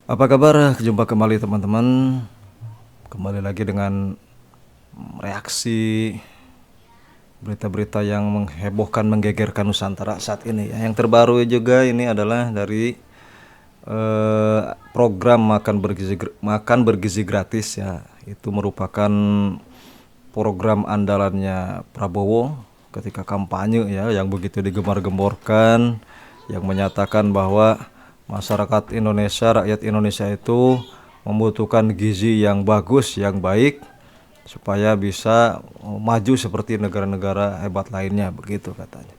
Apa kabar? Jumpa kembali teman-teman. Kembali lagi dengan reaksi berita-berita yang menghebohkan, menggegerkan Nusantara saat ini ya. Yang terbaru juga ini adalah dari program makan bergizi gratis ya. Itu merupakan program andalannya Prabowo ketika kampanye ya, yang begitu digemar-gemborkan, yang menyatakan bahwa masyarakat Indonesia, rakyat Indonesia itu membutuhkan gizi yang bagus, yang baik supaya bisa maju seperti negara-negara hebat lainnya, begitu katanya.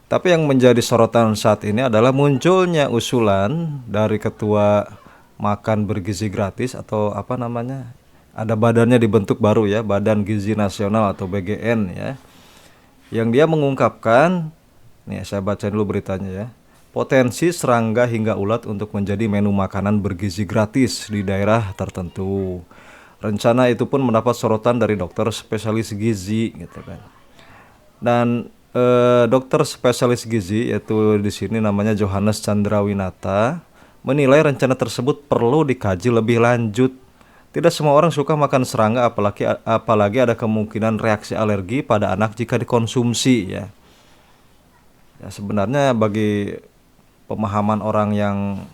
Tapi yang menjadi sorotan saat ini adalah munculnya usulan dari ketua makan bergizi gratis atau apa namanya? Ada badannya dibentuk baru ya, Badan Gizi Nasional atau BGN ya. Yang dia mengungkapkan, nih saya baca dulu beritanya ya. Potensi serangga hingga ulat untuk menjadi menu makanan bergizi gratis di daerah tertentu. Rencana itu pun mendapat sorotan dari dokter spesialis gizi gitu kan. Dan dokter spesialis gizi yaitu di sini namanya Johannes Chandrawinata menilai rencana tersebut perlu dikaji lebih lanjut. Tidak semua orang suka makan serangga, apalagi ada kemungkinan reaksi alergi pada anak jika dikonsumsi ya. Ya sebenarnya bagi pemahaman orang yang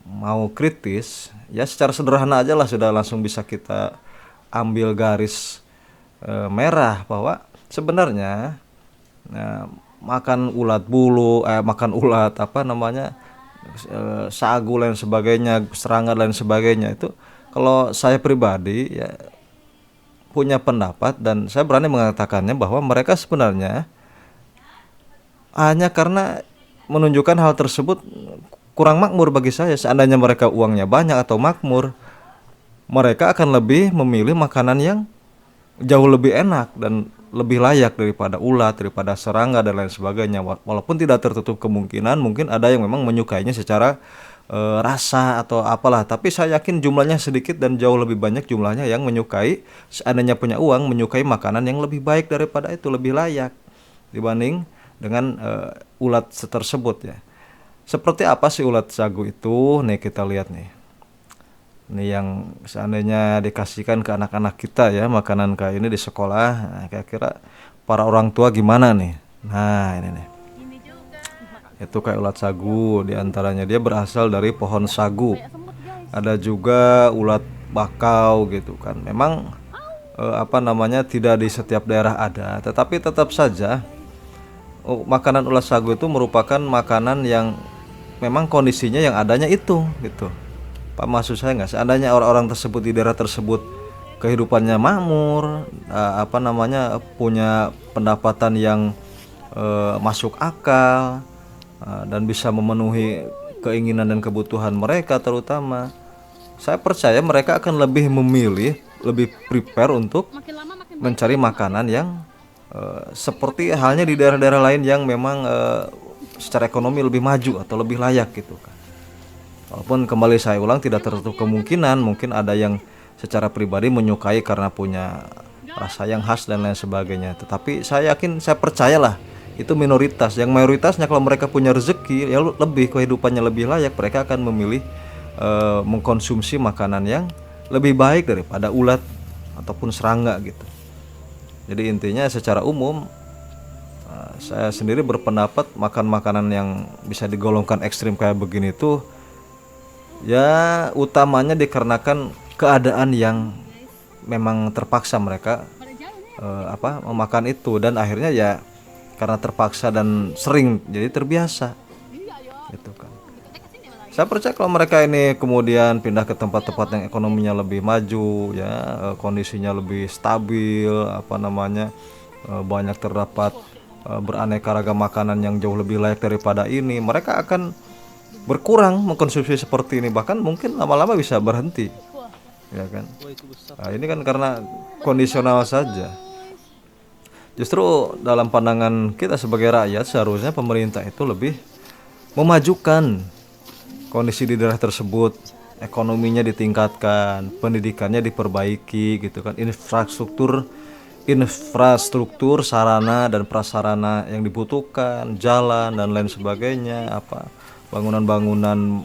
mau kritis ya, secara sederhana aja lah sudah langsung bisa kita ambil garis merah bahwa sebenarnya makan ulat bulu, makan ulat apa namanya, sagu dan sebagainya, serangga dan sebagainya, itu kalau saya pribadi ya punya pendapat dan saya berani mengatakannya bahwa mereka sebenarnya hanya karena menunjukkan hal tersebut kurang makmur bagi saya. Seandainya mereka uangnya banyak atau makmur, mereka akan lebih memilih makanan yang jauh lebih enak dan lebih layak daripada ulat, daripada serangga dan lain sebagainya. Walaupun tidak tertutup kemungkinan mungkin ada yang memang menyukainya secara rasa atau apalah, tapi saya yakin jumlahnya sedikit dan jauh lebih banyak jumlahnya yang menyukai, seandainya punya uang, menyukai makanan yang lebih baik daripada itu, lebih layak dibanding dengan ulat tersebut ya. Seperti apa sih ulat sagu itu? Nih kita lihat nih. Ini yang seandainya dikasihkan ke anak-anak kita ya, makanan kayak ini di sekolah, nah, kira-kira para orang tua gimana nih? Nah ini nih. Itu kayak ulat sagu, diantaranya dia berasal dari pohon sagu. Ada juga ulat bakau gitu kan. Memang apa namanya, tidak di setiap daerah ada, tetapi tetap saja makanan ulat sagu itu merupakan makanan yang memang kondisinya yang adanya itu gitu. Pak, maksud saya nggak, seandainya orang-orang tersebut di daerah tersebut kehidupannya makmur, apa namanya, punya pendapatan yang masuk akal, dan bisa memenuhi keinginan dan kebutuhan mereka terutama, saya percaya mereka akan lebih memilih, lebih prepare untuk mencari makanan yang seperti halnya di daerah-daerah lain yang memang secara ekonomi lebih maju atau lebih layak gitu kan. Walaupun kembali saya ulang, tidak tertutup kemungkinan mungkin ada yang secara pribadi menyukai karena punya rasa yang khas dan lain sebagainya. Tetapi saya yakin, saya percayalah itu minoritas. Yang mayoritasnya kalau mereka punya rezeki ya lebih, kehidupannya lebih layak, mereka akan memilih mengkonsumsi makanan yang lebih baik daripada ulat ataupun serangga gitu. Jadi intinya secara umum saya sendiri berpendapat makan makanan yang bisa digolongkan ekstrim kayak begini tuh ya utamanya dikarenakan keadaan yang memang terpaksa mereka memakan itu, dan akhirnya ya karena terpaksa dan sering jadi terbiasa gitu kan. Saya percaya kalau mereka ini kemudian pindah ke tempat-tempat yang ekonominya lebih maju ya, kondisinya lebih stabil, apa namanya, banyak terdapat beraneka ragam makanan yang jauh lebih layak daripada ini, mereka akan berkurang mengkonsumsi seperti ini, bahkan mungkin lama-lama bisa berhenti ya kan. Nah, ini kan karena kondisional saja. Justru dalam pandangan kita sebagai rakyat, seharusnya pemerintah itu lebih memajukan kondisi di daerah tersebut, ekonominya ditingkatkan, pendidikannya diperbaiki gitu kan, infrastruktur sarana dan prasarana yang dibutuhkan, jalan dan lain sebagainya, apa bangunan-bangunan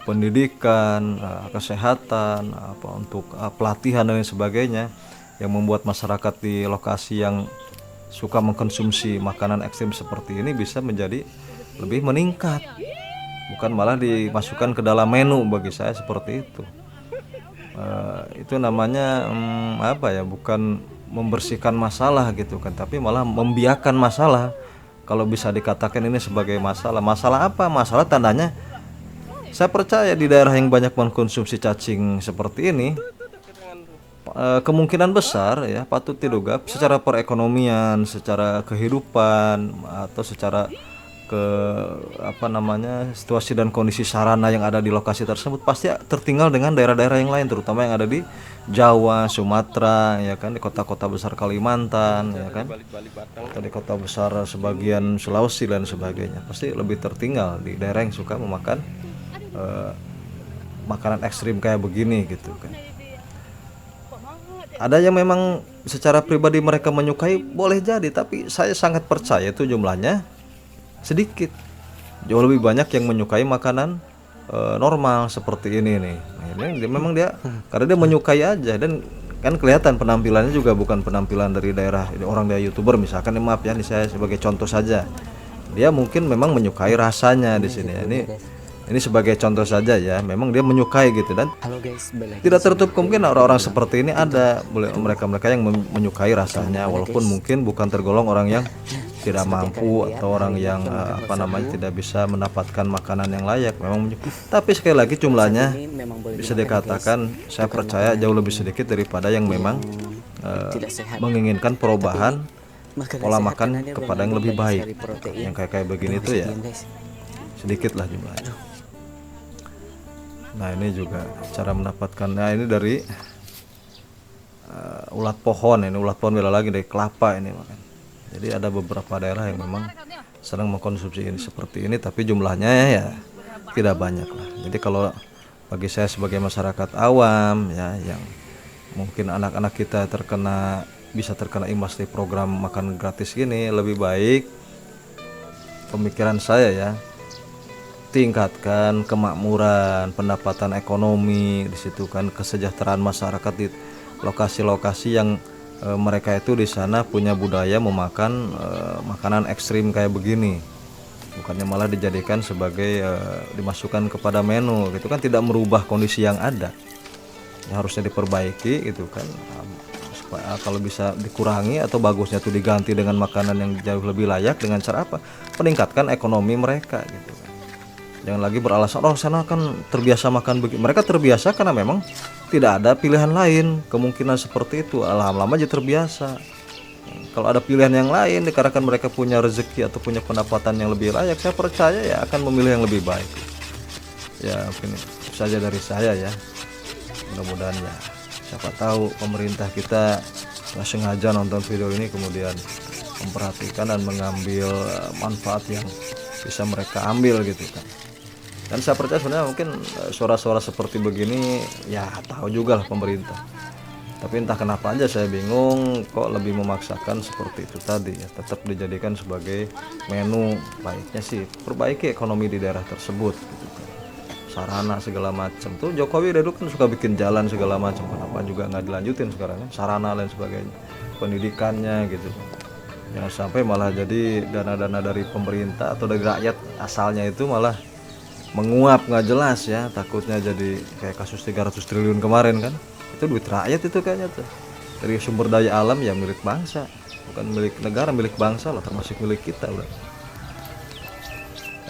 pendidikan, kesehatan, untuk pelatihan dan lain sebagainya, yang membuat masyarakat di lokasi yang suka mengkonsumsi makanan ekstrim seperti ini bisa menjadi lebih meningkat, bukan malah dimasukkan ke dalam menu. Bagi saya seperti itu. Itu namanya apa ya, bukan membersihkan masalah gitu kan, tapi malah membiarkan masalah. Kalau bisa dikatakan ini sebagai masalah. Masalah apa? Masalah tandanya, saya percaya di daerah yang banyak mengkonsumsi cacing seperti ini, kemungkinan besar ya, patut diduga secara perekonomian, secara kehidupan, atau secara ke situasi dan kondisi sarana yang ada di lokasi tersebut pasti tertinggal dengan daerah-daerah yang lain, terutama yang ada di Jawa, Sumatera, ya kan, di kota-kota besar Kalimantan, ya kan, atau di kota besar sebagian Sulawesi dan sebagainya, pasti lebih tertinggal di daerah yang suka memakan makanan ekstrim kayak begini gitu kan. Ada yang memang secara pribadi mereka menyukai, boleh jadi, tapi saya sangat percaya itu jumlahnya sedikit. Jauh lebih banyak yang menyukai makanan normal seperti ini nih. Nah, ini memang dia karena dia menyukai aja, dan kan kelihatan penampilannya juga bukan penampilan dari daerah orang dia YouTuber misalkan, maaf ya, ini saya sebagai contoh saja. Dia mungkin memang menyukai rasanya di sini. Ini sebagai contoh saja ya, memang dia menyukai gitu, dan tidak tertutup kemungkinan orang-orang seperti ini ada, mereka-mereka yang menyukai rasanya, walaupun mungkin bukan tergolong orang yang tidak mampu atau orang yang tidak bisa mendapatkan makanan yang layak, memang tapi sekali lagi jumlahnya bisa dikatakan, saya percaya jauh lebih sedikit daripada yang memang menginginkan perubahan pola makan kepada yang lebih baik. Yang kayak begini tuh ya sedikit lah jumlahnya. Nah, ini juga cara mendapatkannya, ini dari ulat pohon. Ini ulat pohon beda lagi dari kelapa ini, makan. Jadi ada beberapa daerah yang memang sedang mengkonsumsi ini seperti ini, tapi jumlahnya ya tidak banyak lah. Jadi kalau bagi saya sebagai masyarakat awam ya, yang mungkin anak-anak kita bisa terkena imbas dari program makan gratis ini, lebih baik pemikiran saya ya, tingkatkan kemakmuran, pendapatan ekonomi di situ kan, kesejahteraan masyarakat di lokasi-lokasi yang mereka itu di sana punya budaya memakan makanan ekstrim kayak begini, bukannya malah dijadikan sebagai dimasukkan kepada menu gitu kan, tidak merubah kondisi yang ada. Ya, harusnya diperbaiki gitu kan, supaya kalau bisa dikurangi atau bagusnya tuh diganti dengan makanan yang jauh lebih layak, dengan cara apa? Meningkatkan ekonomi mereka gitu kan. Jangan lagi beralasan sana kan terbiasa makan begini. Mereka terbiasa karena memang tidak ada pilihan lain, kemungkinan seperti itu. Lama-lama aja terbiasa. Kalau ada pilihan yang lain, dikarenakan mereka punya rezeki atau punya pendapatan yang lebih layak, saya percaya ya akan memilih yang lebih baik. Ya mungkin itu saja dari saya ya. Mudah-mudahan ya, siapa tahu pemerintah kita nggak sengaja nonton video ini kemudian memperhatikan dan mengambil manfaat yang bisa mereka ambil gitu kan. Dan saya percaya sebenarnya mungkin suara-suara seperti begini ya tahu juga lah pemerintah, tapi entah kenapa aja saya bingung kok lebih memaksakan seperti itu tadi ya, tetap dijadikan sebagai menu. Baiknya sih perbaiki ekonomi di daerah tersebut gitu kan. Sarana segala macam tuh, Jokowi dulu kan suka bikin jalan segala macam, kenapa juga nggak dilanjutin sekarang kan, sarana lain sebagainya, pendidikannya gitu kan. Jangan sampai malah jadi dana-dana dari pemerintah atau dari rakyat asalnya itu malah menguap nggak jelas ya, takutnya jadi kayak kasus 300 triliun kemarin kan, itu duit rakyat itu kayaknya tuh, dari sumber daya alam ya milik bangsa, bukan milik negara, milik bangsa lah, termasuk milik kita udah,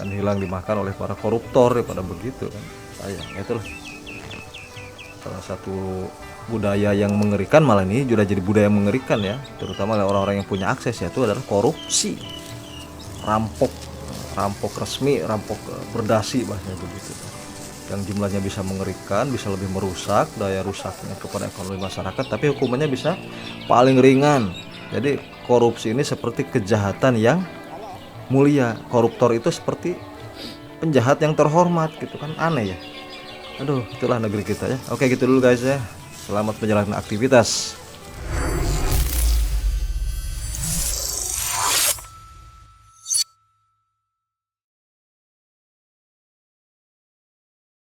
dan hilang dimakan oleh para koruptor ya, pada begitu kan. Sayang, itulah salah satu budaya yang mengerikan, malah ini sudah jadi budaya yang mengerikan ya, terutama orang-orang yang punya akses, yaitu adalah korupsi, rampok resmi, rampok berdasi bahasanya begitu, yang jumlahnya bisa mengerikan, bisa lebih merusak daya rusaknya kepada ekonomi masyarakat, tapi hukumannya bisa paling ringan. Jadi korupsi ini seperti kejahatan yang mulia, koruptor itu seperti penjahat yang terhormat gitu kan, aneh ya. Aduh, itulah negeri kita ya. Oke, gitu dulu guys ya. Selamat menjalankan aktivitas.